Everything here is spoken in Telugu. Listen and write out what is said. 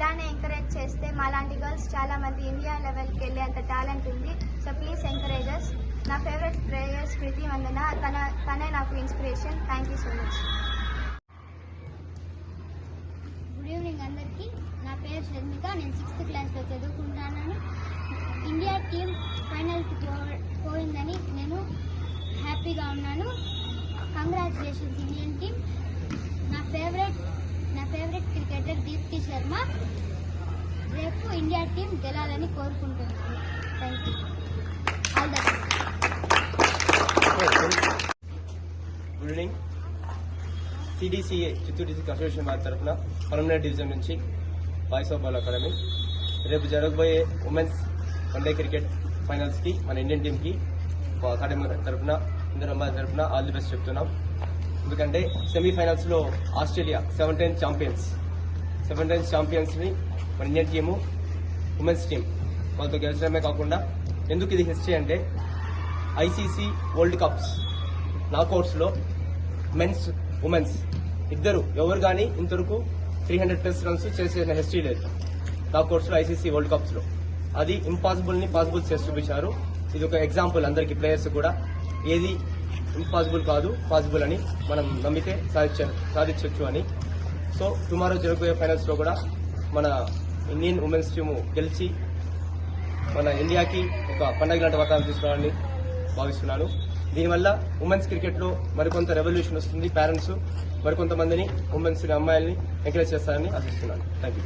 ఇలానే ఎంకరేజ్ చేస్తే మాలాంటి గర్ల్స్ చాలా మంది ఇండియా లెవెల్కి వెళ్ళే అంత టాలెంట్ ఉంది. So please encourage us. నా ఫేవరెట్ ప్లేయర్ స్మృతి మందన, తనే నాకు inspiration. Thank you so much. Good evening అందరికీ. నా పేరు షర్మిక. నేను 6th క్లాస్లో చదువుకుంటున్నాను. ఇండియా టీం ఫైనల్కి పోయిందని నేను హ్యాపీగా ఉన్నాను. Congratulations Indian team. నా ఫేవరెట్ క్రికెటర్ దీప్తి శర్మ. రేపు ఇండియా టీం గెలాలని కోరుకుంటున్నాను. Thank you. All the best. Good evening. సిడిసిఏ Chittoor district association వారి తరఫున పర్మనెంట్ డివిజన్ నుంచి వాయిస్ ఆఫ్ బాల్ అకాడమీ రేపు జరగబోయే ఉమెన్స్ వన్డే క్రికెట్ ఫైనల్స్కి మన ఇండియన్ టీంకి అకాడమీ తరఫున ఇందరు అమ్మాయిల తరఫున ఆల్ ది బెస్ట్ చెప్తున్నాం. ఎందుకంటే సెమీఫైనల్స్లో ఆస్ట్రేలియా 7 times ఛాంపియన్స్ని మన ఇండియన్ టీము ఉమెన్స్ టీం వాళ్ళతో గెలిచడమే కాకుండా, ఎందుకు ఇది హిస్టరీ అంటే ఐసీసీ వరల్డ్ కప్స్ నాకౌట్స్లో మెన్స్ ఉమెన్స్ ఇద్దరు ఎవరు కానీ ఇంతవరకు 300+ runs చేసిన హిస్టరీ లేదు నాకౌట్స్లో ఐసీసీ వరల్డ్ కప్స్లో. అది ఇంపాసిబుల్ని పాసిబుల్ చేసి చూపించారు. ఇది ఒక ఎగ్జాంపుల్ అందరికీ, ప్లేయర్స్ కూడా ఏది ఇంపాసిబుల్ కాదు, పాసిబుల్ అని మనం నమ్మితే సాధించవచ్చు అని. సో టుమారో జరగబోయే ఫైనల్స్లో కూడా మన ఇండియన్ ఉమెన్స్ టీము గెలిచి మన ఇండియాకి ఒక పండగ లాంటి వాతావరణం తీసుకురావాలని భావిస్తున్నాను. దీనివల్ల ఉమెన్స్ క్రికెట్లో మరికొంత రెవల్యూషన్ వస్తుంది. పేరెంట్స్ మరికొంతమందిని ఉమెన్స్ అమ్మాయిల్ని ఎంకరేజ్ చేస్తారని ఆశిస్తున్నాను. Thank you.